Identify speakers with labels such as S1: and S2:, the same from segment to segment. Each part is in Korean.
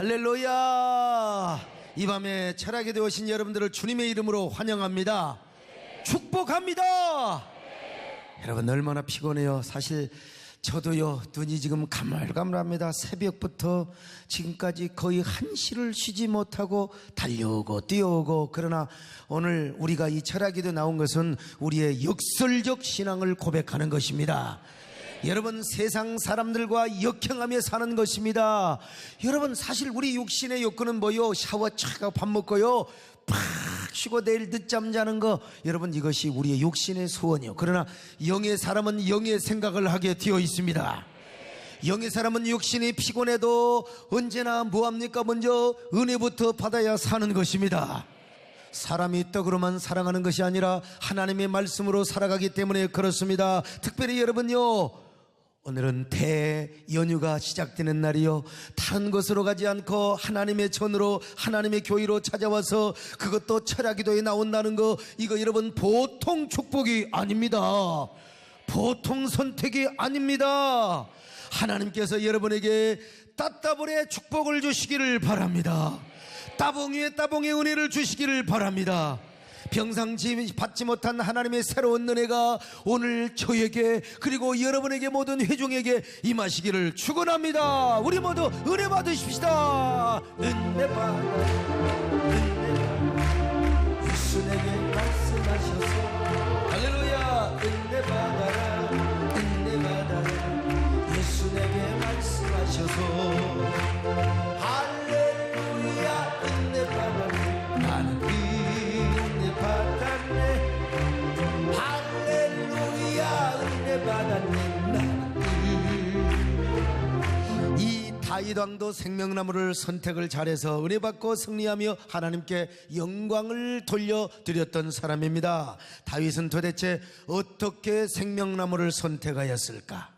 S1: 할렐루야. 이 밤에 철학에 되어오신 여러분들을 주님의 이름으로 환영합니다. 축복합니다. 여러분 얼마나 피곤해요. 사실 저도요, 눈이 지금 가물가물합니다. 새벽부터 지금까지 거의 1시를 쉬지 못하고 달려오고 뛰어오고. 그러나 오늘 우리가 이 철학에도 나온 것은 우리의 역설적 신앙을 고백하는 것입니다. 여러분, 세상 사람들과 역행하며 사는 것입니다. 여러분, 사실 우리 육신의 욕구는 뭐요? 샤워 착 하고 밥 먹고요, 팍 쉬고 내일 늦잠 자는 거. 여러분, 이것이 우리의 육신의 소원이요. 그러나 영의 사람은 영의 생각을 하게 되어 있습니다. 영의 사람은 육신이 피곤해도 언제나 뭐합니까? 먼저 은혜부터 받아야 사는 것입니다. 사람이 떡으로만 살아가는 것이 아니라 하나님의 말씀으로 살아가기 때문에 그렇습니다. 특별히 여러분요, 오늘은 대연휴가 시작되는 날이요, 다른 곳으로 가지 않고 하나님의 전으로, 하나님의 교회로 찾아와서 그것도 철야기도에 나온다는 거, 이거 여러분 보통 축복이 아닙니다. 보통 선택이 아닙니다. 하나님께서 여러분에게 따따블의 축복을 주시기를 바랍니다. 따봉 위에 따봉의 은혜를 주시기를 바랍니다. 평상시 받지 못한 하나님의 새로운 은혜가 오늘 저에게, 그리고 여러분에게, 모든 회중에게 임하시기를 축원합니다. 우리 모두 은혜 받으십시다. 은혜 받아, 예수 내게 말씀하셔서, 할렐루야. 은혜 받아라, 은혜 받아라, 예수 내게 말씀하셔서, 할렐루야. 은혜 받아라, 나는 은혜 받았네, 할렐루야. 은혜 받았네, 나는. 이 다윗 왕도 생명나무를 선택을 잘해서 은혜 받고 승리하며 하나님께 영광을 돌려드렸던 사람입니다. 다윗은 도대체 어떻게 생명나무를 선택하였을까?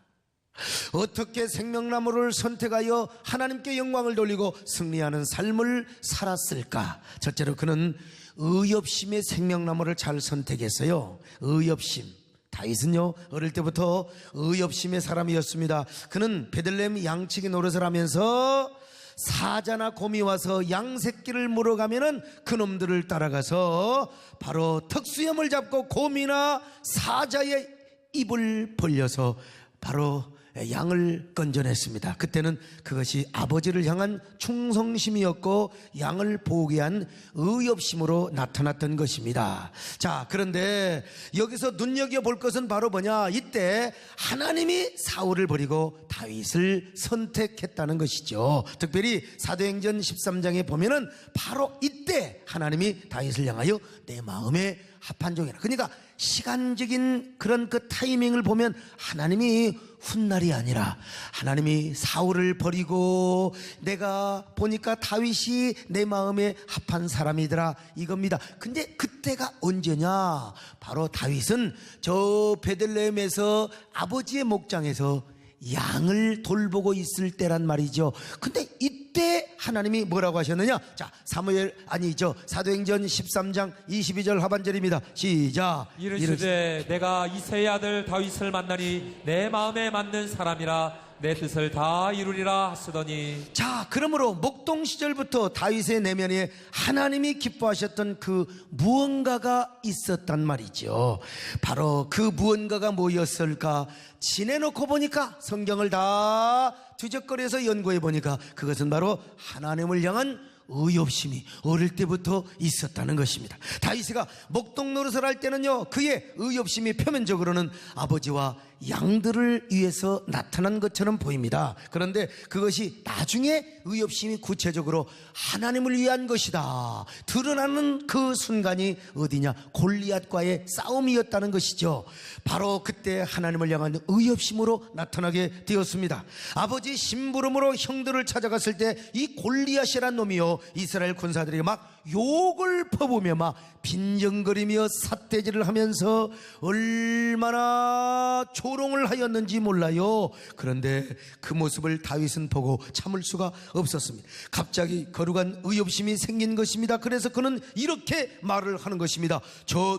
S1: 어떻게 생명나무를 선택하여 하나님께 영광을 돌리고 승리하는 삶을 살았을까? 첫째로 그는 의협심의 생명나무를 잘 선택했어요. 의협심. 다윗은요, 어릴 때부터 의협심의 사람이었습니다. 그는 베들레헴 양치기 노릇을 하면서 사자나 곰이 와서 양 새끼를 물어가면은 그놈들을 따라가서 바로 턱수염을 잡고 곰이나 사자의 입을 벌려서 바로 양을 건져냈습니다. 그때는 그것이 아버지를 향한 충성심이었고 양을 보호하기 위한 의협심으로 나타났던 것입니다. 자, 그런데 여기서 눈여겨볼 것은 바로 뭐냐? 이때 하나님이 사울을 버리고 다윗을 선택했다는 것이죠. 특별히 사도행전 13장에 보면은 바로 이때 하나님이 다윗을 향하여 내 마음에 합한 종이라. 그러니까 시간적인 그런 그 타이밍을 보면 하나님이 훗날이 아니라 하나님이 사울을 버리고 내가 보니까 다윗이 내 마음에 합한 사람이더라, 이겁니다. 근데 그때가 언제냐? 바로 다윗은 저 베들레헴에서 아버지의 목장에서 양을 돌보고 있을 때란 말이죠. 근데 이때 하나님이 뭐라고 하셨느냐? 자, 사도행전 13장 22절 하반절입니다. 시작.
S2: 이르시되 내가 이새의 아들 다윗을 만나니 내 마음에 맞는 사람이라 내 뜻을 다 이루리라 하시더니.
S1: 자, 그러므로 목동 시절부터 다윗의 내면에 하나님이 기뻐하셨던 그 무언가가 있었단 말이죠. 바로 그 무언가가 뭐였을까? 지내놓고 보니까, 성경을 다 뒤적거려서 연구해 보니까 그것은 바로 하나님을 향한 의협심이 어릴 때부터 있었다는 것입니다. 다윗이가 목동 노릇을 할 때는요, 그의 의협심이 표면적으로는 아버지와 양들을 위해서 나타난 것처럼 보입니다. 그런데 그것이 나중에 의협심이 구체적으로 하나님을 위한 것이다 드러나는 그 순간이 어디냐? 골리앗과의 싸움이었다는 것이죠. 바로 그때 하나님을 향한 의협심으로 나타나게 되었습니다. 아버지 심부름으로 형들을 찾아갔을 때 이 골리앗이란 놈이요, 이스라엘 군사들에게 막 욕을 퍼부며 막 빈정거리며 삿대질을 하면서 얼마나 조롱을 하였는지 몰라요. 그런데 그 모습을 다윗은 보고 참을 수가 없었습니다. 갑자기 거룩한 의협심이 생긴 것입니다. 그래서 그는 이렇게 말을 하는 것입니다. 저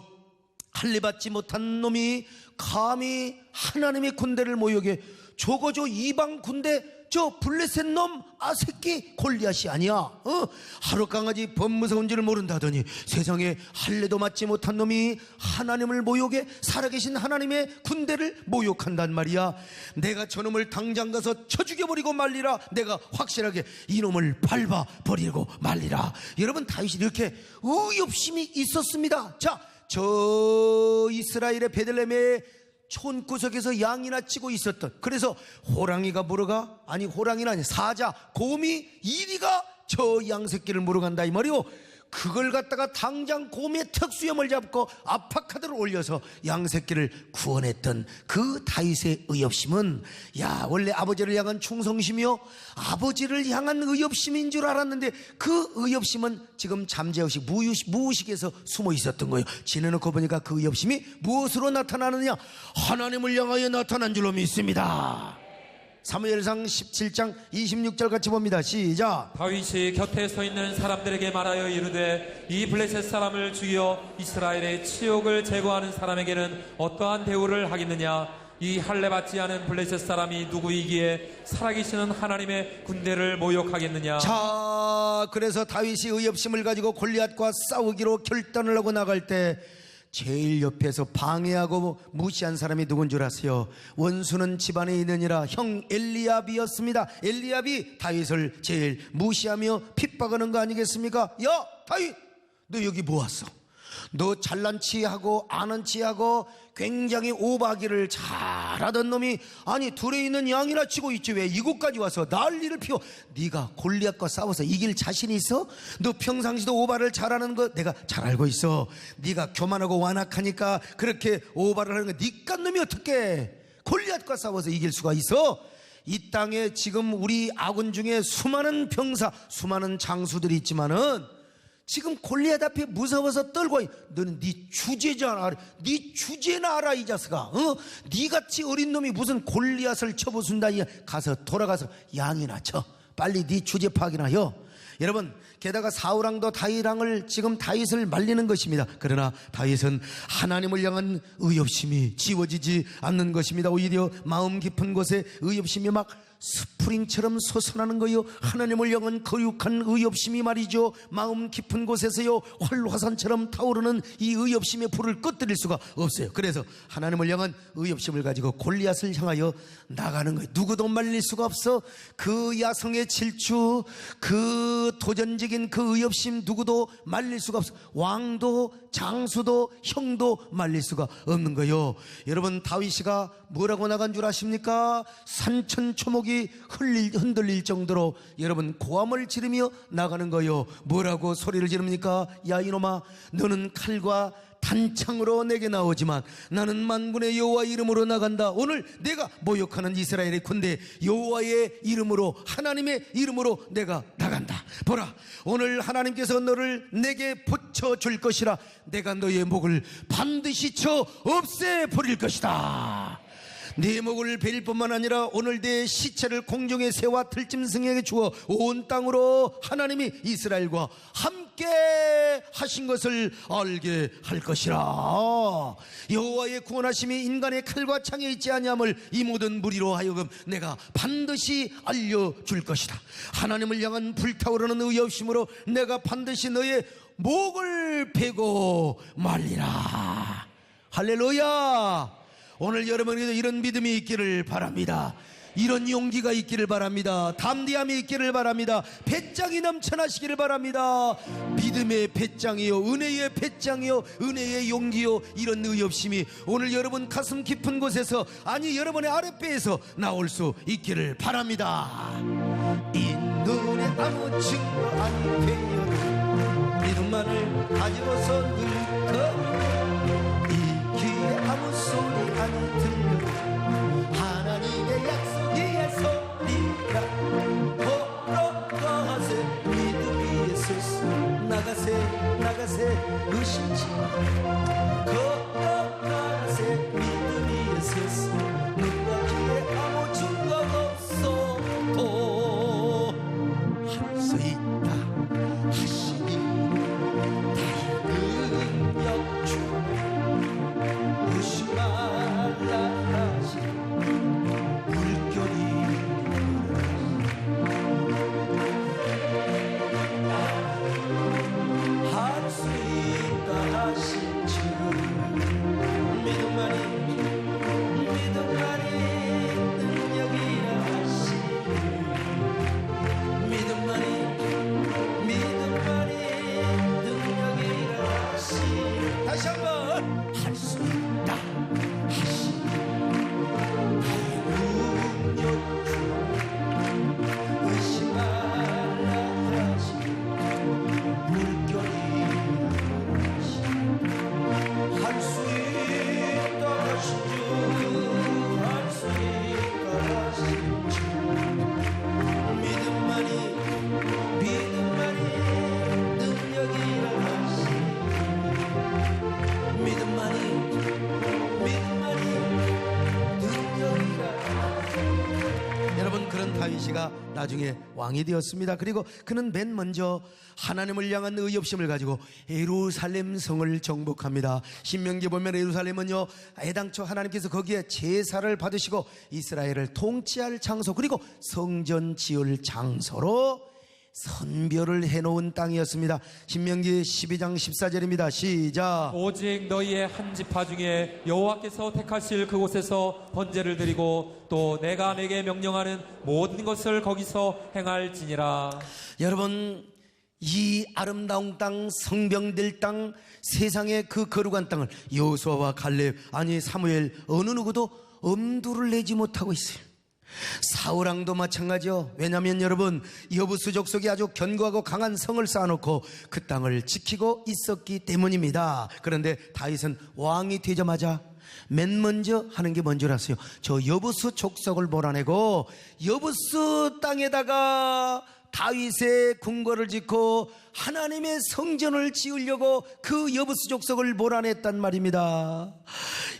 S1: 할례받지 못한 놈이 감히 하나님의 군대를 모욕해 저거 이방 군대 저 블레셋 놈 새끼 골리앗이 아니야. 하루 강아지 범무서운 줄 모른다더니 세상에 할례도 맞지 못한 놈이 하나님을 모욕해 살아계신 하나님의 군대를 모욕한단 말이야. 내가 저놈을 당장 가서 쳐 죽여버리고 말리라. 내가 확실하게 이놈을 밟아버리고 말리라. 여러분, 다윗이 이렇게 의협심이 있었습니다. 자, 저 이스라엘의 베들레헴의 촌구석에서 양이나 치고 있었던, 그래서 호랑이가 물어가, 아니 호랑이는 아니 사자 곰이 이리가 저 양새끼를 물어간다 이 말이요. 그걸 갖다가 당장 곰의 특수염을 잡고 아파카드를 올려서 양새끼를 구원했던 그 다윗의 의협심은, 야, 원래 아버지를 향한 충성심이요 아버지를 향한 의협심인 줄 알았는데 그 의협심은 지금 잠재의식 무의식에서 숨어 있었던 거예요. 지내놓고 보니까 그 의협심이 무엇으로 나타나느냐, 하나님을 향하여 나타난 줄로 믿습니다. 사무엘상 17장 26절 같이 봅니다. 시작.
S2: 다윗이 곁에 서 있는 사람들에게 말하여 이르되 이 블레셋 사람을 죽여 이스라엘의 치욕을 제거하는 사람에게는 어떠한 대우를 하겠느냐. 이 할례 받지 않은 블레셋 사람이 누구이기에 살아계시는 하나님의 군대를 모욕하겠느냐.
S1: 자, 그래서 다윗이 의협심을 가지고 골리앗과 싸우기로 결단을 하고 나갈 때 제일 옆에서 방해하고 무시한 사람이 누군 줄 아세요? 원수는 집안에 있느니라 형 엘리압이었습니다. 엘리압이 다윗을 제일 무시하며 핍박하는 거 아니겠습니까? 야, 다윗, 너 여기 뭐 왔어? 너 잘난 치하고 아는 치하고 굉장히 오바기를 잘하던 놈이 아니 둘에 있는 양이나 치고 있지 왜 이곳까지 와서 난리를 피워? 네가 골리앗과 싸워서 이길 자신이 있어? 너 평상시도 오바를 잘하는 거 내가 잘 알고 있어. 네가 교만하고 완악하니까 그렇게 오바를 하는 거. 니깟 놈이 어떻게 골리앗과 싸워서 이길 수가 있어? 이 땅에 지금 우리 아군 중에 수많은 병사, 수많은 장수들이 있지만은 지금 골리앗 앞에 무서워서 떨고, 너는 네 주제잖아. 네 주제나 알아 이 자식아. 네같이 어린 놈이 무슨 골리앗을 쳐부순다. 가서 돌아가서 양이나 쳐. 빨리 네 주제 파악이나 해. 여러분, 게다가 사울왕도 다윗왕을 지금 다윗을 말리는 것입니다. 그러나 다윗은 하나님을 향한 의협심이 지워지지 않는 것입니다. 오히려 마음 깊은 곳에 의협심이 막 스프링처럼 솟아나는 거요. 하나님을 향한 거룩한 의협심이 말이죠. 마음 깊은 곳에서요 활화산처럼 타오르는 이 의협심의 불을 꺼뜨릴 수가 없어요. 그래서 하나님을 향한 의협심을 가지고 골리앗을 향하여 나가는 거예요. 누구도 말릴 수가 없어. 그 야성의 질주, 그 도전적인 그 의협심 누구도 말릴 수가 없어. 왕도 장수도 형도 말릴 수가 없는 거예요. 여러분, 다윗이가 뭐라고 나간 줄 아십니까? 산천초목이 흔들릴 정도로 여러분 고함을 지르며 나가는 거예요. 뭐라고 소리를 지릅니까? 야 이놈아, 너는 칼과 단창으로 내게 나오지만 나는 만군의 여호와 이름으로 나간다. 오늘 내가 모욕하는 이스라엘의 군대 여호와의 이름으로, 하나님의 이름으로 내가 나간다. 보라, 오늘 하나님께서 너를 내게 붙여줄 것이라. 내가 너의 목을 반드시 쳐 없애버릴 것이다. 네 목을 베릴 뿐만 아니라 오늘 내 시체를 공중의 새와 들짐승에게 주어 온 땅으로 하나님이 이스라엘과 함께 하신 것을 알게 할 것이라. 여호와의 구원하심이 인간의 칼과 창에 있지 아니함을 이 모든 무리로 하여금 내가 반드시 알려줄 것이다. 하나님을 향한 불타오르는 의협심으로 내가 반드시 너의 목을 베고 말리라. 할렐루야. 오늘 여러분에게도 이런 믿음이 있기를 바랍니다. 이런 용기가 있기를 바랍니다. 담대함이 있기를 바랍니다. 배짱이 넘쳐나시기를 바랍니다. 믿음의 배짱이요, 은혜의 배짱이요, 은혜의 용기요, 이런 의협심이 오늘 여러분 가슴 깊은 곳에서, 아니 여러분의 아랫배에서 나올 수 있기를 바랍니다. 이 눈에 아무 증거 아니 되어 믿음만을 가지고서 늘 걸어, 이 귀에 아무 소리 아니 들려 하나님의 약속의 소리가 걸어가세 믿음 위에 서서 나가세 의심치 걸어가세 믿음 위에 서서 누가 귀에 아무 증거 없어도 할 수 있다 하시니 다의 능력 주 의심 말라 다윗이가 나중에 왕이 되었습니다. 그리고 그는 맨 먼저 하나님을 향한 의협심을 가지고 예루살렘 성을 정복합니다. 신명기 보면 예루살렘은요, 애당초 하나님께서 거기에 제사를 받으시고 이스라엘을 통치할 장소, 그리고 성전 지을 장소로 선별을 해놓은 땅이었습니다. 신명기 12장 14절입니다. 시작.
S2: 오직 너희의 한 지파 중에 여호와께서 택하실 그곳에서 번제를 드리고 또 내가 내게 명령하는 모든 것을 거기서 행할지니라.
S1: 여러분, 이 아름다운 땅, 성병될 땅, 세상의 그 거룩한 땅을 여호수아와 갈렙, 아니 사무엘, 어느 누구도 엄두를 내지 못하고 있어요. 사울왕도 마찬가지요. 왜냐하면 여러분, 여부수 족속이 아주 견고하고 강한 성을 쌓아놓고 그 땅을 지키고 있었기 때문입니다. 그런데 다윗은 왕이 되자마자 맨 먼저 하는 게 뭔 줄 아세요? 저 여부수 족속을 몰아내고 여부수 땅에다가 다윗의 궁궐을 짓고 하나님의 성전을 지으려고 그 여부수 족속을 몰아냈단 말입니다.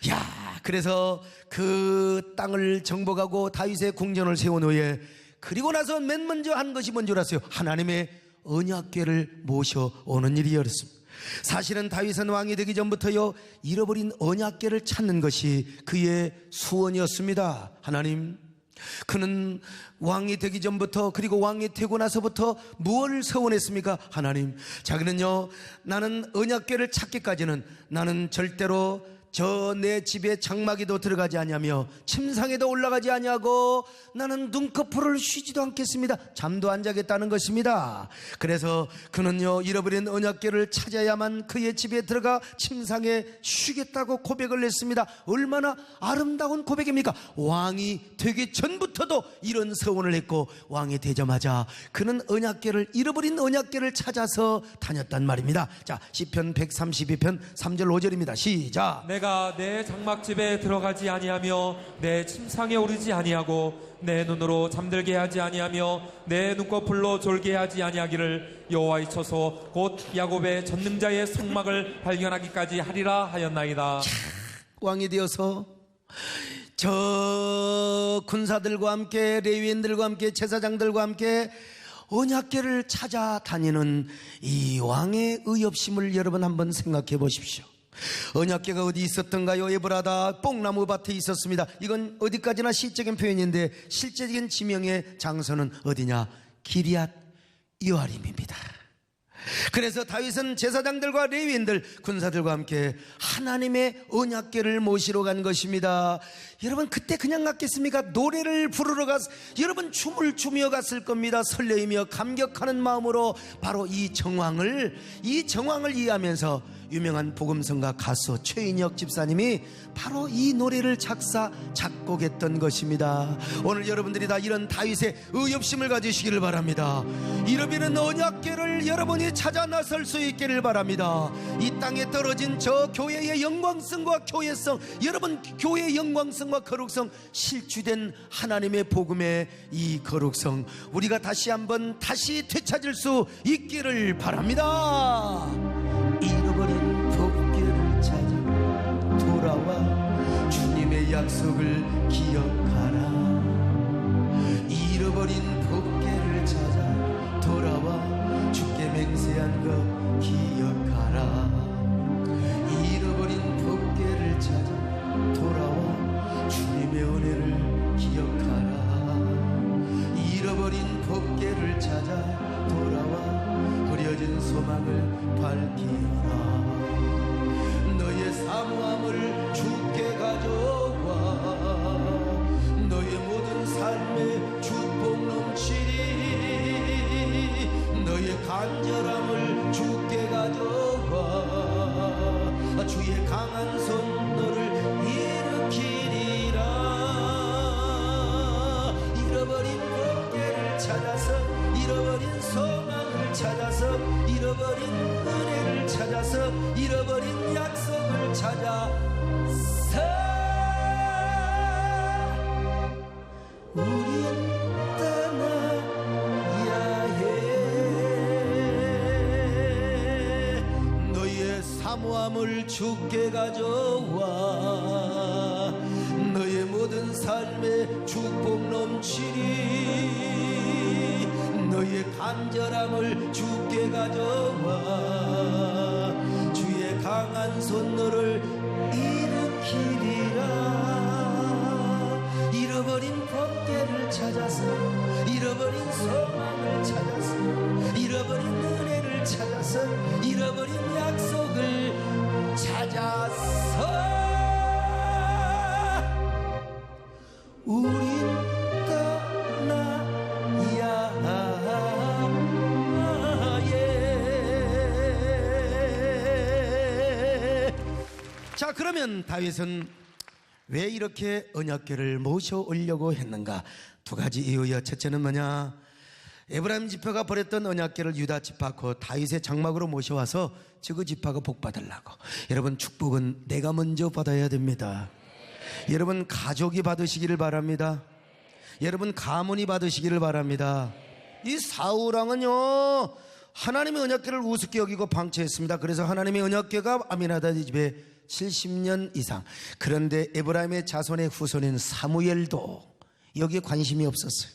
S1: 야, 그래서 그 땅을 정복하고 다윗의 궁전을 세운 후에, 그리고 나서 맨 먼저 한 것이 뭔 줄 아세요? 하나님의 언약궤를 모셔오는 일이었습니다. 사실은 다윗은 왕이 되기 전부터요, 잃어버린 언약궤를 찾는 것이 그의 수원이었습니다. 하나님, 그는 왕이 되기 전부터, 그리고 왕이 되고 나서부터 무엇을 서원했습니까? 하나님, 자기는요, 나는 언약궤를 찾기까지는 나는 절대로 저 내 집에 장마기도 들어가지 아니하며 침상에도 올라가지 아니하고 나는 눈꺼풀을 쉬지도 않겠습니다. 잠도 안 자겠다는 것입니다. 그래서 그는요, 잃어버린 언약궤를 찾아야만 그의 집에 들어가 침상에 쉬겠다고 고백을 했습니다. 얼마나 아름다운 고백입니까? 왕이 되기 전부터도 이런 서원을 했고, 왕이 되자마자 그는 언약궤를, 잃어버린 언약궤를 찾아서 다녔단 말입니다. 자, 시편 132편 3절 5절입니다. 시작.
S2: 내가 내 장막집에 들어가지 아니하며 내 침상에 오르지 아니하고 내 눈으로 잠들게 하지 아니하며 내 눈꺼풀로 졸게 하지 아니하기를 여호와의 처소 곧 야곱의 전능자의 성막을 발견하기까지 하리라 하였나이다.
S1: 왕이 되어서 저 군사들과 함께, 레위인들과 함께, 제사장들과 함께 언약궤를 찾아다니는 이 왕의 의협심을 여러분 한번 생각해 보십시오. 언약궤가 어디 있었던가요? 에브라다 뽕나무 밭에 있었습니다. 이건 어디까지나 시적인 표현인데 실제적인 지명의 장소는 어디냐? 기럇 여아림입니다. 그래서 다윗은 제사장들과 레위인들, 군사들과 함께 하나님의 언약궤를 모시러 간 것입니다. 여러분, 그때 그냥 갔겠습니까? 노래를 부르러 여러분 춤을 추며 갔을 겁니다. 설레이며 감격하는 마음으로 바로 이 정황을 이해하면서 유명한 복음성가 가수 최인혁 집사님이 바로 이 노래를 작곡했던 것입니다. 오늘 여러분들이 다 이런 다윗의 의협심을 가지시기를 바랍니다. 잃어버린 언약궤를 여러분이 찾아 나설 수 있기를 바랍니다. 이 땅에 떨어진 저 교회의 영광성과 교회성, 여러분 교회의 영광성과 거룩성, 실추된 하나님의 복음의 이 거룩성, 우리가 다시 되찾을 수 있기를 바랍니다. 잃어버린 법궤를 찾아 돌아와 주님의 약속을 기억하라. 잃어버린 법궤를 찾아 돌아와 주께 맹세한 것 기억하라. 잃어버린 법궤를 찾아 돌아와 주님의 은혜를 기억하라. 잃어버린 법궤를 찾아 돌아와 흐려진 소망을 밝히라. 너의 사모함을 주께 가져와 너의 모든 삶에 축복 넘치리. 너의 간절함을 주께 가져와 주의 강한 손 너를 일으키리라. 잃어버린 법궤를 찾아서, 잃어버린 소망을 찾아서, 잃어버린 은혜를 찾아서, 잃어버린 약속을 찾아서 우린 떠나야 해. 너의 사모함을 주께 가져와 너의 모든 삶에 축복 넘치니 너의 간절함을 주께 가져와 주의 강한 손 너를 일으키리라. 잃어버린 법궤를 찾아서 잃어버린 소망을 찾아서 잃어버린 은혜를 찾아서 잃어버린 약속을 찾아서 우린 떠나야 예. 자, 그러면 다윗은 왜 이렇게 언약궤를 모셔오려고 했는가? 두 가지 이유요. 첫째는 뭐냐? 에브라임 지파가 버렸던 언약궤를 유다 지파고 다윗의 장막으로 모셔와서 저 지파가 복받으려고. 여러분, 축복은 내가 먼저 받아야 됩니다. 여러분, 가족이 받으시기를 바랍니다. 여러분, 가문이 받으시기를 바랍니다. 이 사울왕은요, 하나님의 언약궤를 우습게 여기고 방치했습니다. 그래서 하나님의 언약궤가 아미나다의 집에 70년 이상. 그런데 에브라임의 자손의 후손인 사무엘도 여기에 관심이 없었어요.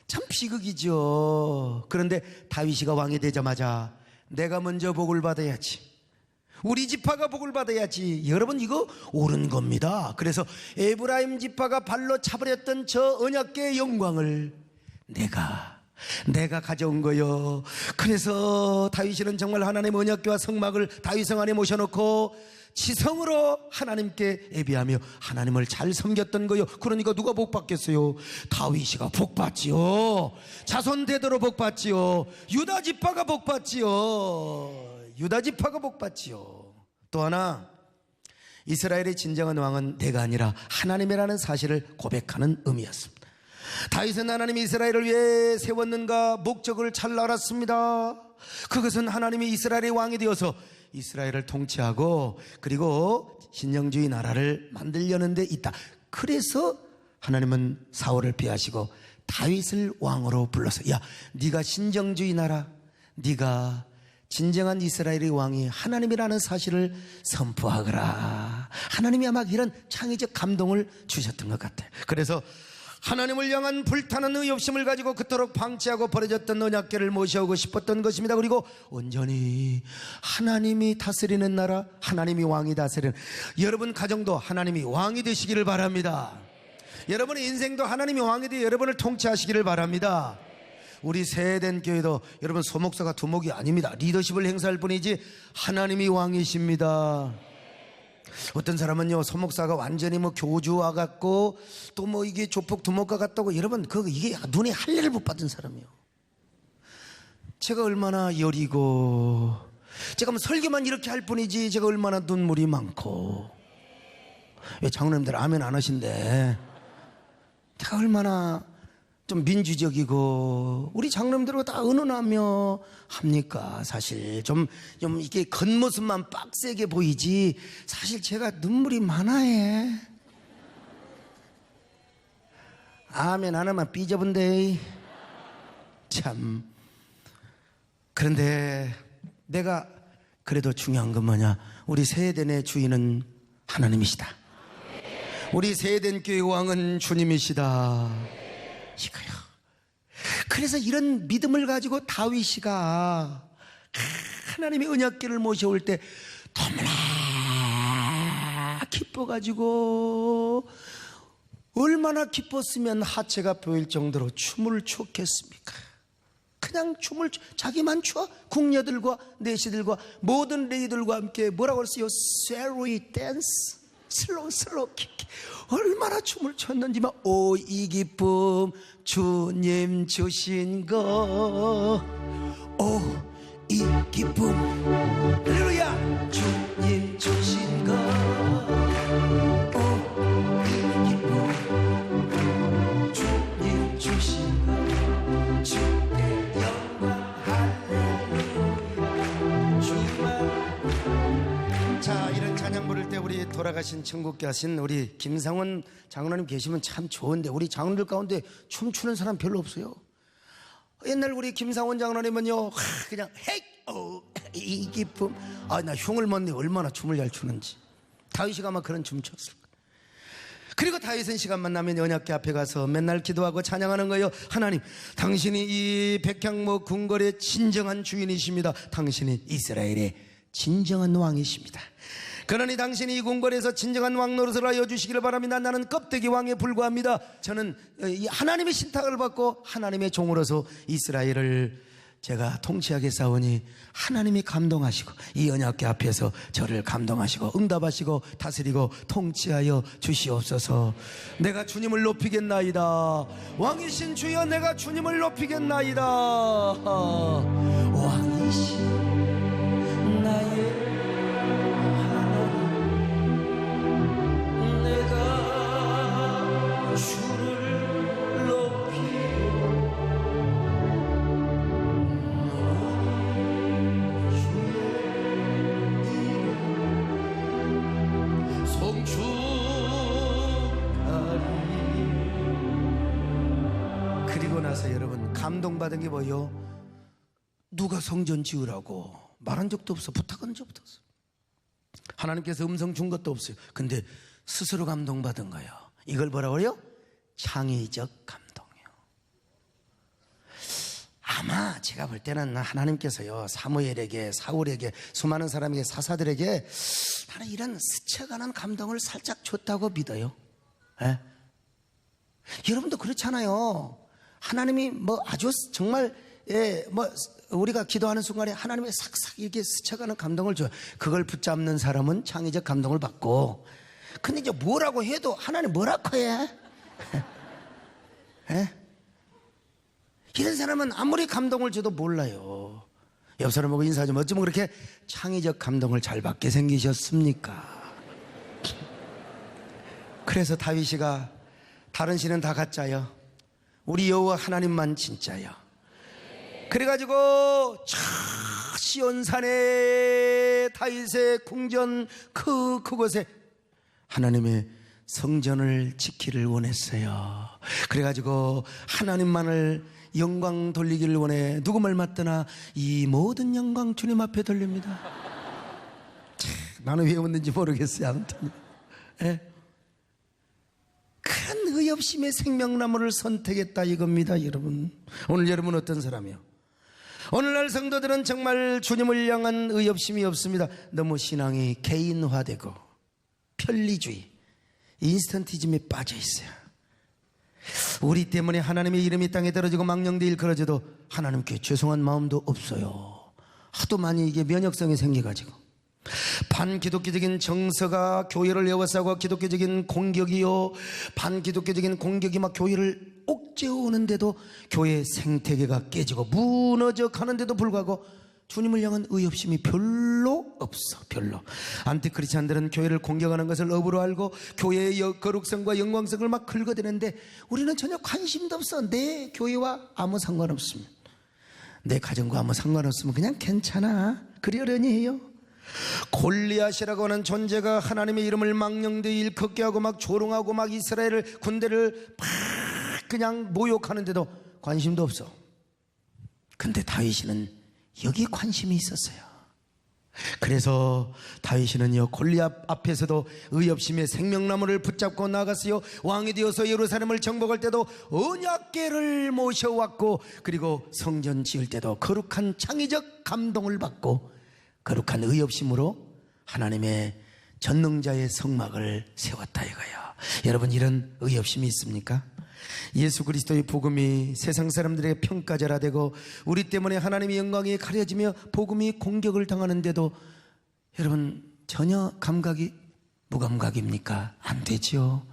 S1: 참 비극이죠. 그런데 다윗이가 왕이 되자마자 내가 먼저 복을 받아야지, 우리 지파가 복을 받아야지. 여러분, 이거 옳은 겁니다. 그래서 에브라임 지파가 발로 차버렸던 저 언약궤의 영광을 내가 가져온 거요. 그래서 다윗은 정말 하나님의 언약궤와 성막을 다윗성 안에 모셔놓고 지성으로 하나님께 예비하며 하나님을 잘 섬겼던 거요. 그러니까 누가 복 받겠어요? 다윗이가 복 받지요. 자손 대대로 복 받지요. 유다 지파가 복 받지요. 유다 지파가 복 받지요. 또 하나, 이스라엘의 진정한 왕은 내가 아니라 하나님이라는 사실을 고백하는 의미였습니다. 다윗은 하나님이 이스라엘을 왜 세웠는가 목적을 잘 알았습니다. 그것은 하나님이 이스라엘의 왕이 되어서 이스라엘을 통치하고 그리고 신령주의 나라를 만들려는 데 있다. 그래서 하나님은 사울을 피하시고 다윗을 왕으로 불러서, 야, 네가 신정주의 나라, 네가 진정한 이스라엘의 왕이 하나님이라는 사실을 선포하거라. 하나님이 아마 이런 창의적 감동을 주셨던 것 같아요. 그래서 하나님을 향한 불타는 의협심을 가지고 그토록 방치하고 버려졌던 언약궤를 모셔오고 싶었던 것입니다. 그리고 온전히 하나님이 다스리는 나라, 하나님이 왕이 다스리는, 여러분 가정도 하나님이 왕이 되시기를 바랍니다. 여러분의 인생도 하나님이 왕이 되어 여러분을 통치하시기를 바랍니다. 우리 새해된 교회도 여러분 소목사가 두목이 아닙니다. 리더십을 행사할 뿐이지 하나님이 왕이십니다. 어떤 사람은요, 소목사가 완전히 뭐 교주와 같고 또 뭐 이게 조폭 두목과 같다고. 여러분, 이게 눈에 할례를 못 받은 사람이요. 제가 얼마나 여리고, 제가 뭐 설교만 이렇게 할 뿐이지 제가 얼마나 눈물이 많고. 왜 장로님들 아멘 안 하신대? 제가 얼마나 좀 민주적이고 우리 장로님들과 다 은은하며 합니까? 사실 좀 이게 겉모습만 빡세게 보이지 사실 제가 눈물이 많아해. 아멘 안 하면 삐져본데 참. 그런데 내가 그래도 중요한 건 뭐냐? 우리 세대의 주인은 하나님이시다. 우리 세대된 교회 왕은 주님이시다. 이거요. 그래서 이런 믿음을 가지고 다윗이가 하나님의 언약궤를 모셔올 때 너무나 기뻐가지고, 얼마나 기뻤으면 하체가 보일 정도로 춤을 췄겠습니까? 그냥 춤을 자기만 춰. 궁녀들과 내시들과 모든 레이들과 함께 뭐라고 했어요? 쇠로이 댄스, 슬로우 킥. 얼마나 춤을 췄는지만. 오, 이 기쁨 주님 주신 거. 오, 이 기쁨 할렐루야 주님 주신 거. 오, 이 기쁨 주님 주신 거. 주의 영광 할렐루야 주만. 자, 이런 찬양 부를 때 우리 돌아가신 천국에 하신 우리 김상원 장로님 계시면 참 좋은데 우리 장로들 가운데 춤추는 사람 별로 없어요. 옛날 우리 김상원 장로님은요, 그냥 헤이 이 기쁨. 나 흉을 못내 얼마나 춤을 잘 추는지. 다윗이가 아마 그런 춤 췄을 거예요. 그리고 다윗은 시간만 나면 언약궤 앞에 가서 맨날 기도하고 찬양하는 거예요. 하나님, 당신이 이 백향목 궁궐의 진정한 주인이십니다. 당신이 이스라엘의 진정한 왕이십니다. 그러니 당신이 이 궁궐에서 진정한 왕 노릇을 하여 주시기를 바랍니다. 나는 껍데기 왕에 불과합니다. 저는 하나님의 신탁을 받고 하나님의 종으로서 이스라엘을 제가 통치하겠사오니 하나님이 감동하시고 이 언약궤 앞에서 저를 감동하시고 응답하시고 다스리고 통치하여 주시옵소서. 내가 주님을 높이겠나이다. 왕이신 주여, 내가 주님을 높이겠나이다. 왕이신 나의 하나님, 내가 주를 높이고 그리고 나서 여러분, 감동받은 게 뭐예요? 누가 성전 지으라고 말한 적도 없어. 부탁한 적도 없어. 하나님께서 음성 준 것도 없어요. 근데 스스로 감동받은 거예요. 이걸 뭐라고 해요? 창의적 감동이요. 아마 제가 볼 때는 하나님께서요, 사무엘에게, 사울에게, 수많은 사람에게, 사사들에게 나는 이런 스쳐가는 감동을 살짝 줬다고 믿어요. 예? 여러분도 그렇잖아요. 하나님이 뭐 아주 정말 뭐 우리가 기도하는 순간에 하나님의 싹싹 이렇게 스쳐가는 감동을 줘요. 그걸 붙잡는 사람은 창의적 감동을 받고, 근데 이제 뭐라고 해도 하나님 뭐라고 해? 예? 이런 사람은 아무리 감동을 줘도 몰라요. 옆 사람하고 인사 좀, 어쩌면 그렇게 창의적 감동을 잘 받게 생기셨습니까? 그래서 다윗이가 다른 신은 다 가짜요, 우리 여호와 하나님만 진짜요. 그래가지고 시온산에 다윗의 궁전 그곳에 하나님의 성전을 지키를 원했어요. 그래가지고 하나님만을 영광 돌리기를 원해. 누구말 맞더나 이 모든 영광 주님 앞에 돌립니다. 나는 왜 웃는지 모르겠어요. 아무튼 큰 의협심의 생명나무를 선택했다 이겁니다. 여러분, 오늘 여러분 어떤 사람이요? 오늘날 성도들은 정말 주님을 향한 의협심이 없습니다. 너무 신앙이 개인화되고 편리주의, 인스턴티즘에 빠져 있어요. 우리 때문에 하나님의 이름이 땅에 떨어지고 망령되이 일컬어져도 하나님께 죄송한 마음도 없어요. 하도 많이 이게 면역성이 생겨가지고 반기독교적인 정서가 교회를 에워싸고 기독교적인 공격이요, 반기독교적인 공격이 막 교회를 옥죄어오는데도 교회의 생태계가 깨지고 무너져 가는데도 불구하고 주님을 향한 의협심이 별로 없어. 별로. 안티크리스찬들은 교회를 공격하는 것을 업으로 알고 교회의 거룩성과 영광성을 막 긁어대는데 우리는 전혀 관심도 없어. 내 교회와 아무 상관없으면, 내 가정과 아무 상관없으면 그냥 괜찮아, 그러려니 해요. 골리앗이라고 하는 존재가 하나님의 이름을 망령되이 일컫게 하고 막 조롱하고 막 이스라엘 군대를 막 그냥 모욕하는데도 관심도 없어. 근데 다윗이는 여기 관심이 있었어요. 그래서 다윗이는요, 골리앗 앞에서도 의협심의 생명나무를 붙잡고 나갔어요. 왕이 되어서 예루살렘을 정복할 때도 언약궤를 모셔왔고, 그리고 성전 지을 때도 거룩한 창의적 감동을 받고 거룩한 의협심으로 하나님의 전능자의 성막을 세웠다 이거예요. 여러분, 이런 의협심이 있습니까? 예수 그리스도의 복음이 세상 사람들에게 평가절하되고 우리 때문에 하나님의 영광이 가려지며 복음이 공격을 당하는데도 여러분 전혀 감각이 무감각입니까? 안 되죠.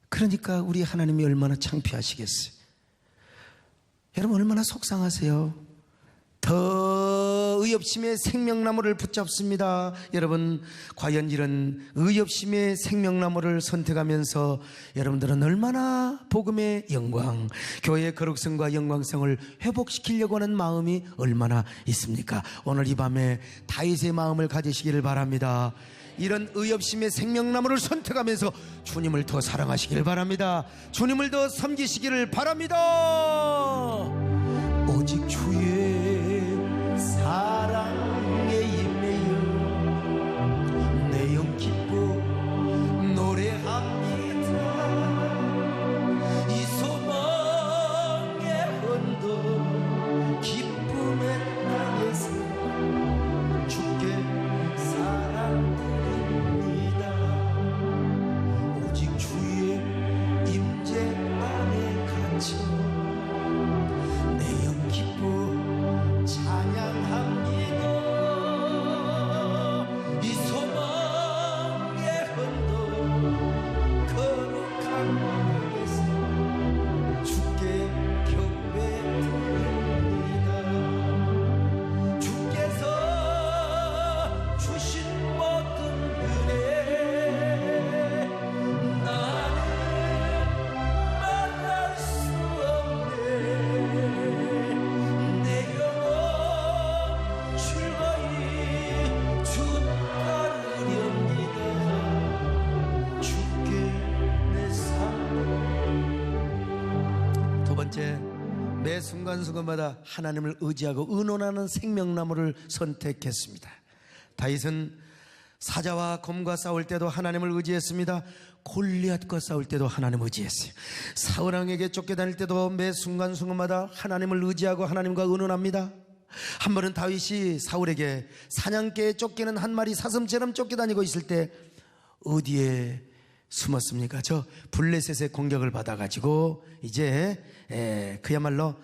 S1: 그러니까 우리 하나님이 얼마나 창피하시겠어요. 여러분 얼마나 속상하세요. 더 의협심의 생명나무를 붙잡습니다. 여러분, 과연 이런 의협심의 생명나무를 선택하면서 여러분들은 얼마나 복음의 영광, 교회의 거룩성과 영광성을 회복시키려고 하는 마음이 얼마나 있습니까? 오늘 이 밤에 다윗의 마음을 가지시기를 바랍니다. 이런 의협심의 생명나무를 선택하면서 주님을 더 사랑하시기를 바랍니다. 주님을 더 섬기시기를 바랍니다. 오직 주의 사랑에 임하여 내 영 기뻐 노래합니다. 두 번째, 매 순간순간마다 하나님을 의지하고 의논하는 생명나무를 선택했습니다. 다윗은 사자와 곰과 싸울 때도 하나님을 의지했습니다. 골리앗과 싸울 때도 하나님을 의지했어요. 사울왕에게 쫓겨다닐 때도 매 순간순간마다 하나님을 의지하고 하나님과 의논합니다. 한 번은 다윗이 사울에게 사냥개에 쫓기는 한 마리 사슴처럼 쫓겨다니고 있을 때 어디에 숨었습니까? 저 블레셋의 공격을 받아가지고 이제 그야말로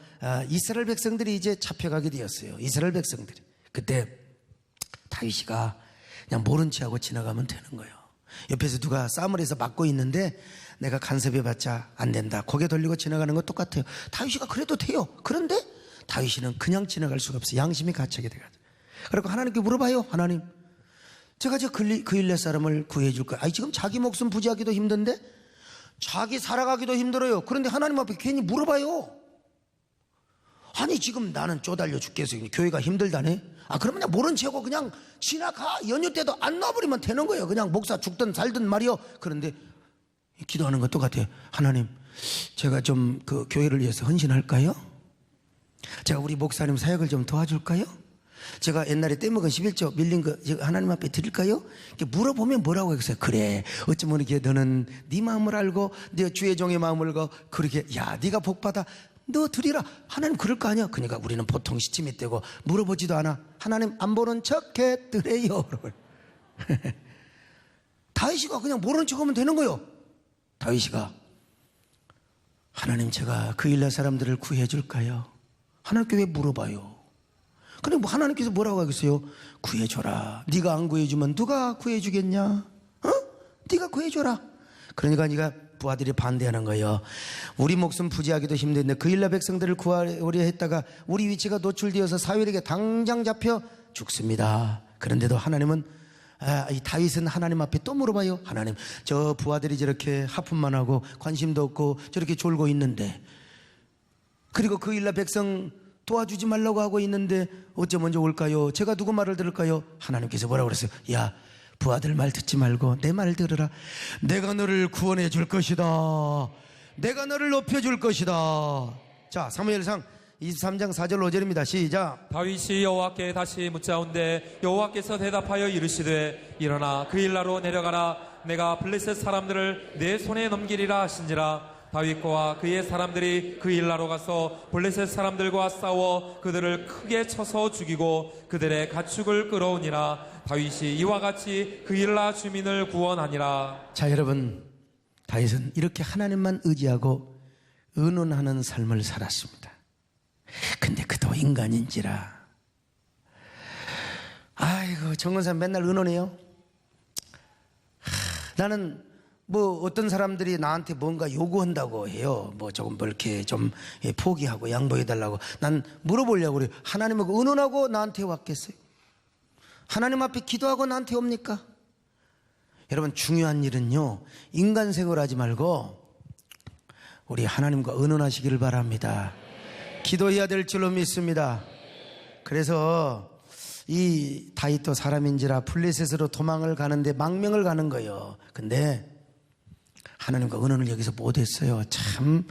S1: 이스라엘 백성들이 이제 잡혀가게 되었어요. 이스라엘 백성들이. 그때 다윗이가 그냥 모른 체하고 지나가면 되는 거예요. 옆에서 누가 싸움을 해서 막고 있는데 내가 간섭해봤자 안 된다. 고개 돌리고 지나가는 거 똑같아요. 다윗이가 그래도 돼요. 그런데 다윗이는 그냥 지나갈 수가 없어요. 양심이 갇히게 돼가지고. 그리고 하나님께 물어봐요. 하나님, 제가 저 그일렛 사람을 구해줄까요? 아니, 지금 자기 목숨 부지하기도 힘든데 자기 살아가기도 힘들어요. 그런데 하나님 앞에 괜히 물어봐요. 아니, 지금 나는 쪼달려 죽겠어요. 교회가 힘들다네. 그러면 그냥 모른 채고 그냥 지나가. 연휴 때도 안 놔버리면 되는 거예요. 그냥 목사 죽든 살든 말이요. 그런데 기도하는 것 똑같아요. 하나님, 제가 좀 그 교회를 위해서 헌신할까요? 제가 우리 목사님 사역을 좀 도와줄까요? 제가 옛날에 떼먹은 11조 밀린 거 하나님 앞에 드릴까요? 이렇게 물어보면 뭐라고 했어요? 그래, 어쩌면 이렇게 너는 네 마음을 알고 네 주의 종의 마음을 알고 그렇게 야 네가 복받아 너 드리라. 하나님 그럴 거 아니야. 그러니까 우리는 보통 시침이 떼고 물어보지도 않아. 하나님 안 보는 척 해드려요. 다윗이가 그냥 모르는 척하면 되는 거예요. 다윗이가 하나님, 제가 그 일날 사람들을 구해줄까요? 하나님께 왜 물어봐요? 근데 뭐 하나님께서 뭐라고 하겠어요? 구해줘라. 네가 안 구해주면 누가 구해주겠냐? 네가 구해줘라. 그러니까 네가 부하들이 반대하는 거예요. 우리 목숨 부지하기도 힘든데 그 일라 백성들을 구하려 했다가 우리 위치가 노출되어서 사울에게 당장 잡혀 죽습니다. 그런데도 하나님은 이 다윗은 하나님 앞에 또 물어봐요. 하나님, 저 부하들이 저렇게 하품만 하고 관심도 없고 저렇게 졸고 있는데, 그리고 그 일라 백성 도와주지 말라고 하고 있는데 어째 먼저 올까요? 제가 누구 말을 들을까요? 하나님께서 뭐라고 그랬어요? 야, 부하들 말 듣지 말고 내 말 들으라. 내가 너를 구원해 줄 것이다. 내가 너를 높여 줄 것이다. 자, 사무엘상 23장 4절 5절입니다. 시작.
S2: 다윗이 여호와께 다시 묻자온데 여호와께서 대답하여 이르시되 일어나 그 일나로 내려가라. 내가 블레셋 사람들을 내 손에 넘기리라 하신지라. 다윗과 그의 사람들이 그 일나로 가서 블레셋 사람들과 싸워 그들을 크게 쳐서 죽이고 그들의 가축을 끌어오니라. 다윗이 이와 같이 그 일나 주민을 구원하니라.
S1: 자, 여러분, 다윗은 이렇게 하나님만 의지하고 의논하는 삶을 살았습니다. 근데 그도 인간인지라. 아이고, 정건사 맨날 의논해요. 나는 뭐 어떤 사람들이 나한테 뭔가 요구한다고 해요. 뭐 조금 뭐 이렇게 좀 포기하고 양보해달라고. 난 물어보려고 그래요. 하나님하고 의논하고 나한테 왔겠어요? 하나님 앞에 기도하고 나한테 옵니까? 여러분, 중요한 일은요, 인간색을 하지 말고 우리 하나님과 의논하시기를 바랍니다. 기도해야 될 줄로 믿습니다. 그래서 이 다윗도 사람인지라 블레셋으로 도망을 가는데 망명을 가는 거예요. 근데 하나님과 의논을 여기서 못했어요. 참.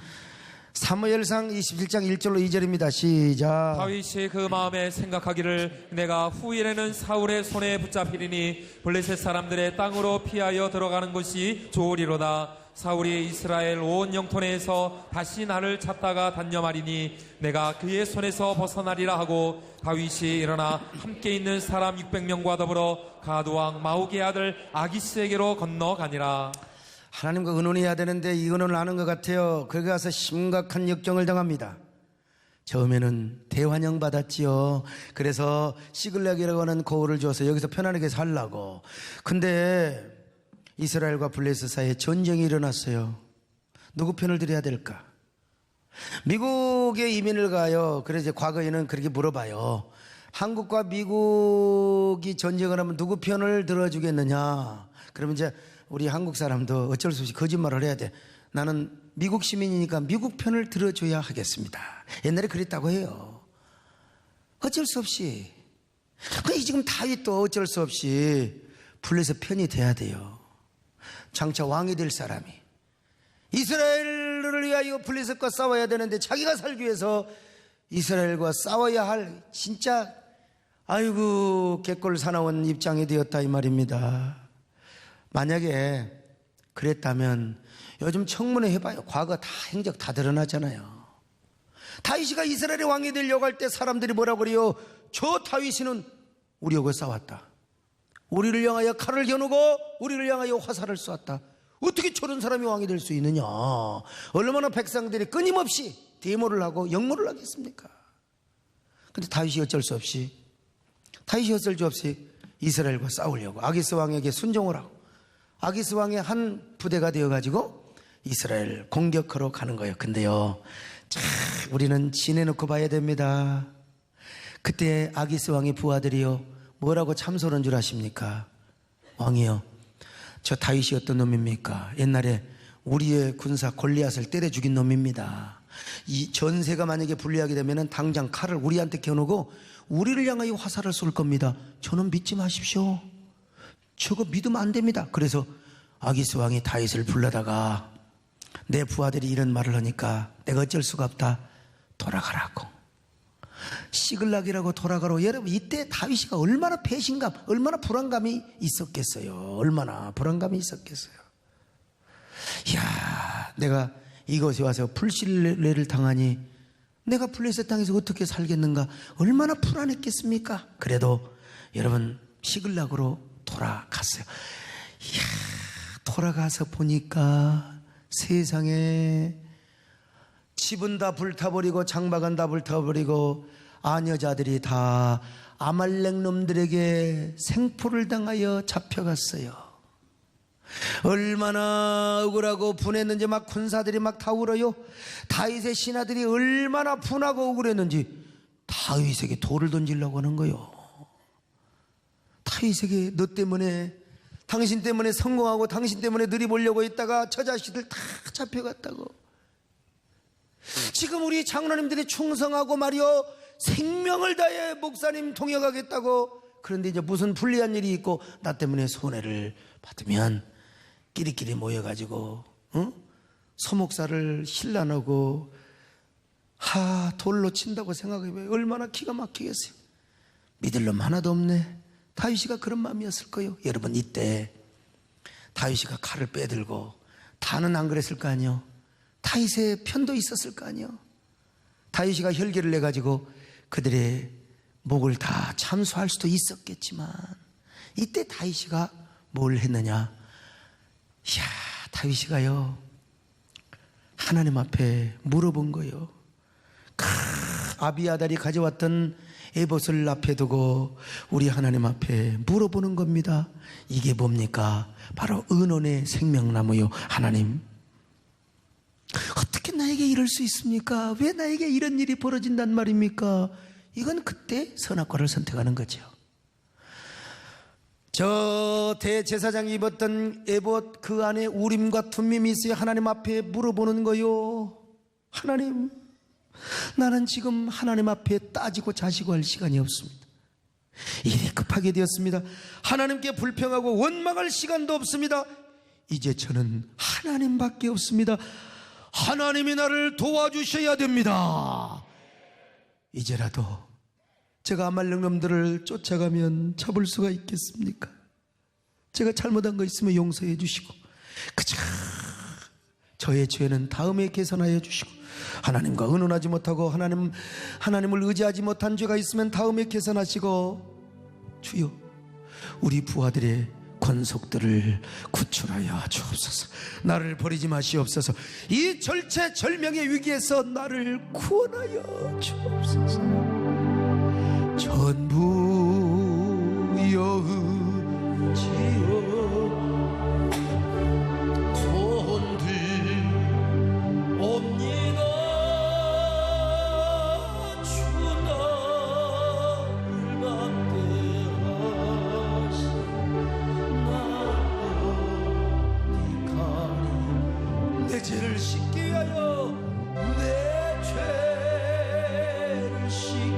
S1: 사무엘상 27장 1절로 2절입니다. 시작.
S2: 다윗이 그 마음에 생각하기를 내가 후일에는 사울의 손에 붙잡히리니 블레셋 사람들의 땅으로 피하여 들어가는 것이 좋으리로다. 사울이 이스라엘 온 영토 내에서 다시 나를 찾다가 단념하리니 내가 그의 손에서 벗어나리라 하고 다윗이 일어나 함께 있는 사람 600명과 더불어 가드왕 마옥의 아들 아기스에게로 건너가니라.
S1: 하나님과 의논해야 되는데 이 의논을 안 한 것 같아요. 거기 가서 심각한 역경을 당합니다. 처음에는 대환영 받았지요. 그래서 시글락이라고 하는 고을을 줘서 여기서 편안하게 살라고. 근데 이스라엘과 블레셋 사이에 전쟁이 일어났어요. 누구 편을 들여야 될까? 미국에 이민을 가요. 그래서 이제 과거에는 그렇게 물어봐요. 한국과 미국이 전쟁을 하면 누구 편을 들어주겠느냐? 그러면 이제 우리 한국 사람도 어쩔 수 없이 거짓말을 해야 돼. 나는 미국 시민이니까 미국 편을 들어줘야 하겠습니다. 옛날에 그랬다고 해요. 어쩔 수 없이. 근데 지금 다윗도 어쩔 수 없이 블레셋 편이 돼야 돼요. 장차 왕이 될 사람이. 이스라엘을 위하여 블레셋과 싸워야 되는데 자기가 살기 위해서 이스라엘과 싸워야 할 진짜 아이고 개꼴 사나운 입장이 되었다 이 말입니다. 만약에 그랬다면 요즘 청문회 해봐요. 과거 다 행적 다 드러나잖아요. 다윗이가 이스라엘의 왕이 되려고 할 때 사람들이 뭐라고 그래요? 저 다윗이는 우리하고 싸웠다. 우리를 향하여 칼을 겨누고 우리를 향하여 화살을 쏘았다. 어떻게 저런 사람이 왕이 될 수 있느냐. 얼마나 백성들이 끊임없이 데모를 하고 역모를 하겠습니까? 근데 다윗이 어쩔 수 없이 이스라엘과 싸우려고 아기스 왕에게 순종을 하고 아기스 왕의 한 부대가 되어가지고 이스라엘 공격하러 가는 거예요. 근데요, 참 우리는 지내놓고 봐야 됩니다. 그때 아기스 왕의 부하들이요 뭐라고 참소한 줄 아십니까? 왕이요, 저 다윗이 어떤 놈입니까? 옛날에 우리의 군사 골리앗을 때려 죽인 놈입니다. 이 전세가 만약에 불리하게 되면 당장 칼을 우리한테 겨누고 우리를 향하여 화살을 쏠 겁니다. 저는 믿지 마십시오. 저거 믿으면 안 됩니다. 그래서 아기스 왕이 다윗을 불러다가 내 부하들이 이런 말을 하니까 내가 어쩔 수가 없다. 돌아가라고. 시글락이라고 돌아가라고. 여러분 이때 다윗이가 얼마나 배신감, 얼마나 불안감이 있었겠어요. 얼마나 불안감이 있었겠어요. 이야, 내가 이곳에 와서 불신뢰를 당하니 내가 블레셋 땅에서 어떻게 살겠는가. 얼마나 불안했겠습니까? 그래도 여러분 시글락으로 돌아갔어요. 이야, 돌아가서 보니까 세상에 집은 다 불타버리고 장막은 다 불타버리고 아녀자들이 다 아말렉 놈들에게 생포를 당하여 잡혀갔어요. 얼마나 억울하고 분했는지 막 군사들이 막 다 울어요. 다윗의 신하들이 얼마나 분하고 억울했는지 다윗에게 돌을 던지려고 하는 거예요. 다윗에게 너 때문에, 당신 때문에 성공하고 당신 때문에 누리보려고 했다가 저 자식들 다 잡혀갔다고. 지금 우리 장로님들이 충성하고 말이요 생명을 다해 목사님 통역하겠다고. 그런데 이제 무슨 불리한 일이 있고 나 때문에 손해를 받으면 끼리끼리 모여가지고 소목사를 힐난하고 돌로 친다고 생각해봐요. 얼마나 기가 막히겠어요. 믿을 놈 하나도 없네. 다윗이가 그런 마음이었을 거예요. 여러분 이때 다윗이가 칼을 빼들고 다는 안 그랬을 거 아니에요. 다윗의 편도 있었을 거 아니에요. 다윗이가 혈기를 내가지고 그들의 목을 다 참수할 수도 있었겠지만 이때 다윗이가 뭘 했느냐. 이야, 다윗이가요 하나님 앞에 물어본 거예요. 아비아달이 가져왔던 에봇을 앞에 두고 우리 하나님 앞에 물어보는 겁니다. 이게 뭡니까? 바로 은원의 생명나무요. 하나님, 어떻게 나에게 이럴 수 있습니까? 왜 나에게 이런 일이 벌어진단 말입니까? 이건 그때 선악과를 선택하는 거죠. 저 대제사장이 입었던 에봇 그 안에 우림과 툼밈이 있어야 하나님 앞에 물어보는 거요. 하나님, 나는 지금 하나님 앞에 따지고 자시고 할 시간이 없습니다. 일이 급하게 되었습니다. 하나님께 불평하고 원망할 시간도 없습니다. 이제 저는 하나님밖에 없습니다. 하나님이 나를 도와주셔야 됩니다. 이제라도 제가 아말렉 놈들을 쫓아가면 잡을 수가 있겠습니까? 제가 잘못한 거 있으면 용서해 주시고 그저 저의 죄는 다음에 개선하여 주시고 하나님과 의논하지 못하고 하나님을 의지하지 못한 죄가 있으면 다음에 개선하시고 주여 우리 부하들의 권속들을 구출하여 주옵소서. 나를 버리지 마시옵소서. 이 절체절명의 위기에서 나를 구원하여 주옵소서. 전부 여의지어 손들 옵니다. 주나를 막대하시 나어디가니 내 죄를 씻게 하여 내 죄를 씻게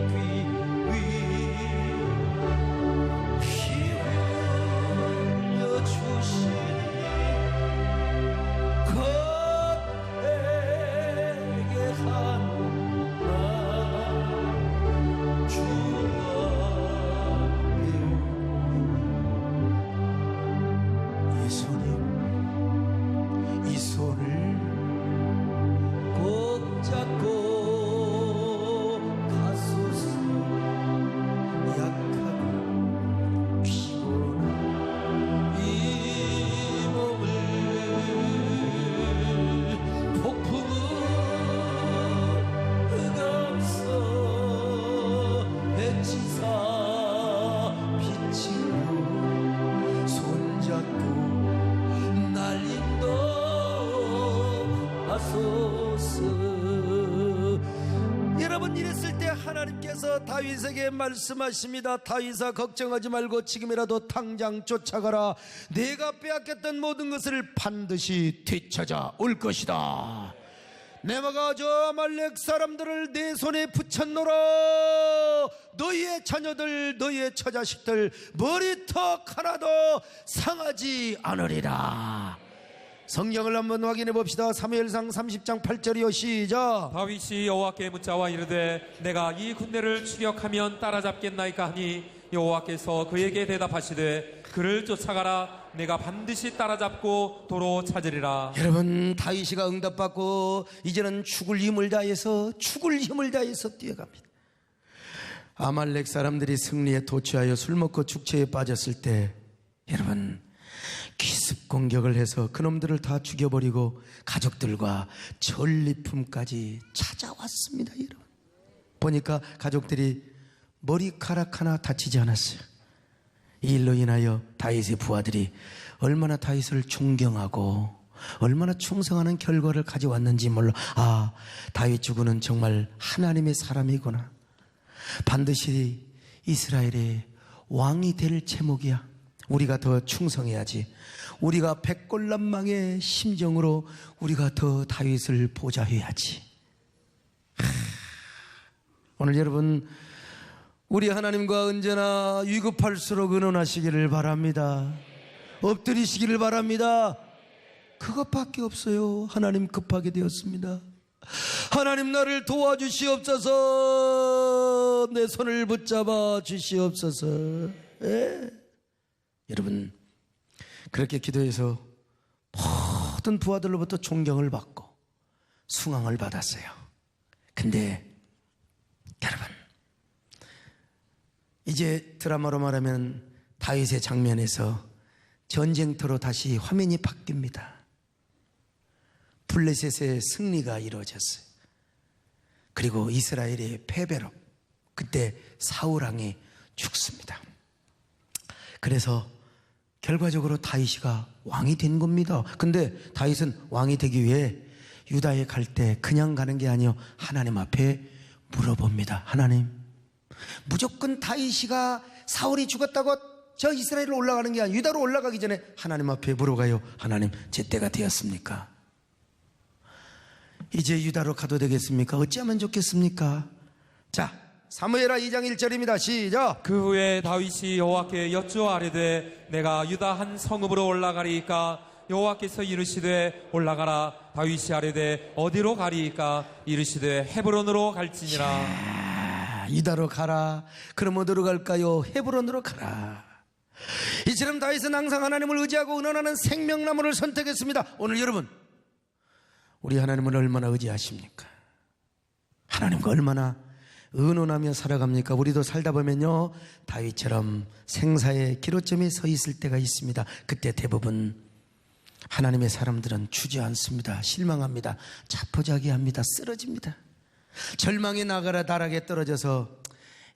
S1: 하나님께서 다윗에게 말씀하십니다. 다윗아, 걱정하지 말고 지금이라도 당장 쫓아가라. 내가 빼앗겼던 모든 것을 반드시 되찾아 올 것이다. 내가 저 아말렉 사람들을 내 손에 붙였노라. 너희의 자녀들, 너희의 처자식들 머리턱 하나도 상하지 않으리라. 성경을 한번 확인해 봅시다. 사무엘상 30장 8절이요. 시작.
S2: 다윗이 여호와께 묻자와 이르되 내가 이 군대를 추격하면 따라잡겠나이까 하니 여호와께서 그에게 대답하시되 그를 쫓아가라. 내가 반드시 따라잡고 도로 찾으리라.
S1: 여러분, 다윗이가 응답받고 이제는 죽을 힘을 다해서 뛰어갑니다. 아말렉 사람들이 승리에 도취하여 술 먹고 축제에 빠졌을 때 여러분, 기습 공격을 해서 그놈들을 다 죽여버리고 가족들과 전리품까지 찾아왔습니다. 여러분, 보니까 가족들이 머리카락 하나 다치지 않았어요. 이 일로 인하여 다윗의 부하들이 얼마나 다윗을 존경하고 얼마나 충성하는 결과를 가져왔는지 몰라. 아, 다윗 주군은 정말 하나님의 사람이구나. 반드시 이스라엘의 왕이 될 제목이야. 우리가 더 충성해야지. 우리가 백골난망의 심정으로 우리가 더 다윗을 보좌해야지. 오늘 여러분, 우리 하나님과 언제나 위급할수록 의논하시기를 바랍니다. 엎드리시기를 바랍니다. 그것밖에 없어요. 하나님 급하게 되었습니다. 하나님, 나를 도와주시옵소서. 내 손을 붙잡아 주시옵소서. 여러분, 그렇게 기도해서 모든 부하들로부터 존경을 받고 숭앙을 받았어요. 근데 여러분, 이제 드라마로 말하면 다윗의 장면에서 전쟁터로 다시 화면이 바뀝니다. 블레셋의 승리가 이루어졌어요. 그리고 이스라엘의 패배로 그때 사울 왕이 죽습니다. 그래서 결과적으로 다윗이가 왕이 된 겁니다. 근데 다윗은 왕이 되기 위해 유다에 갈 때 그냥 가는 게 아니요, 하나님 앞에 물어봅니다. 하나님, 무조건 다윗이가 사울이 죽었다고 저 이스라엘로 올라가는 게 아니라 유다로 올라가기 전에 하나님 앞에 물어가요. 하나님, 제 때가 되었습니까? 이제 유다로 가도 되겠습니까? 어찌하면 좋겠습니까? 자, 사무엘하 2장 1절입니다. 시작.
S2: 그 후에 다윗이 여호와께 여쭈아뢰되 내가 유다 한 성읍으로 올라가리이까? 여호와께서 이르시되 올라가라. 다윗이 아뢰되 어디로 가리이까? 이르시되 헤브론으로 갈지니라.
S1: 유다로 가라. 그럼 어디로 갈까요? 헤브론으로 가라. 이처럼 다윗은 항상 하나님을 의지하고 의논하는 생명나무를 선택했습니다. 오늘 여러분, 우리 하나님을 얼마나 의지하십니까? 하나님과 얼마나 의논하며 살아갑니까? 우리도 살다 보면요, 다윗처럼 생사의 기로점에 서 있을 때가 있습니다. 그때 대부분 하나님의 사람들은 주저앉습니다. 실망합니다. 자포자기합니다. 쓰러집니다. 절망의 나가라 나락에 떨어져서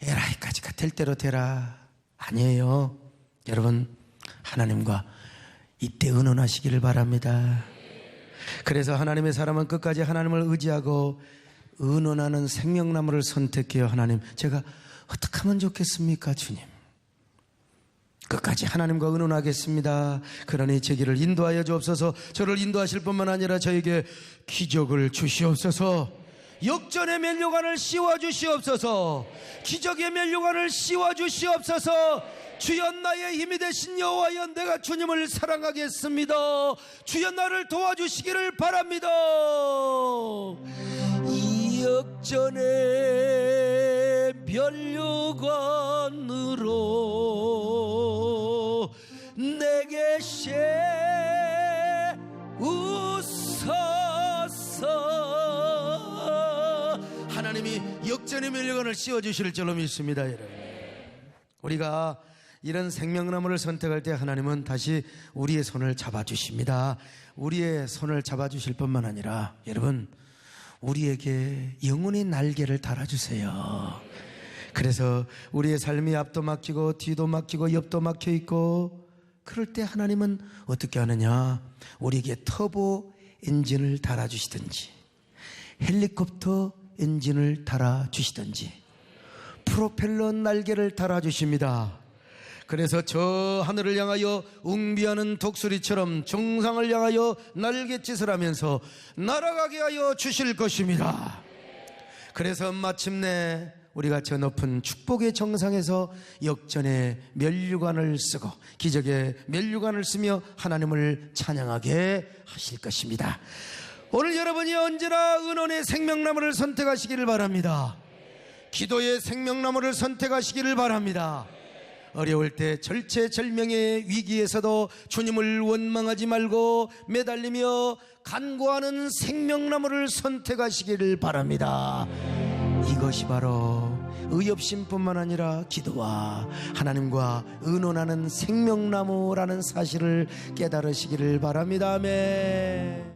S1: 에라이까지가 될 대로 되라. 아니에요. 여러분, 하나님과 이때 의논하시기를 바랍니다. 그래서 하나님의 사람은 끝까지 하나님을 의지하고 의논하는 생명나무를 선택해요. 하나님, 제가 어떻게 하면 좋겠습니까? 주님, 끝까지 하나님과 의논하겠습니다. 그러니 제 길을 인도하여 주옵소서. 저를 인도하실 뿐만 아니라 저에게 기적을 주시옵소서. 역전의 면류관을 씌워 주시옵소서. 기적의 면류관을 씌워 주시옵소서. 주여, 나의 힘이 되신 여호와여, 내가 주님을 사랑하겠습니다. 주여, 나를 도와주시기를 바랍니다. 이 역전의 면류관으로 내게 세우소서. 하나님이 역전의 면류관을 씌워주실 줄로 믿습니다. 여러분, 우리가 이런 생명나무를 선택할 때 하나님은 다시 우리의 손을 잡아주십니다. 우리의 손을 잡아주실 뿐만 아니라 여러분, 우리에게 영혼의 날개를 달아주세요. 그래서 우리의 삶이 앞도 막히고 뒤도 막히고 옆도 막혀있고 그럴 때 하나님은 어떻게 하느냐? 우리에게 터보 엔진을 달아주시든지 헬리콥터 엔진을 달아주시든지 프로펠러 날개를 달아주십니다. 그래서 저 하늘을 향하여 웅비하는 독수리처럼 정상을 향하여 날갯짓을 하면서 날아가게 하여 주실 것입니다. 그래서 마침내 우리가 저 높은 축복의 정상에서 역전의 면류관을 쓰고 기적의 면류관을 쓰며 하나님을 찬양하게 하실 것입니다. 오늘 여러분이 언제나 은원의 생명나무를 선택하시기를 바랍니다. 기도의 생명나무를 선택하시기를 바랍니다. 어려울 때 절체절명의 위기에서도 주님을 원망하지 말고 매달리며 간구하는 생명나무를 선택하시기를 바랍니다. 이것이 바로 의협심뿐만 아니라 기도와 하나님과 의논하는 생명나무라는 사실을 깨달으시기를 바랍니다. 아멘.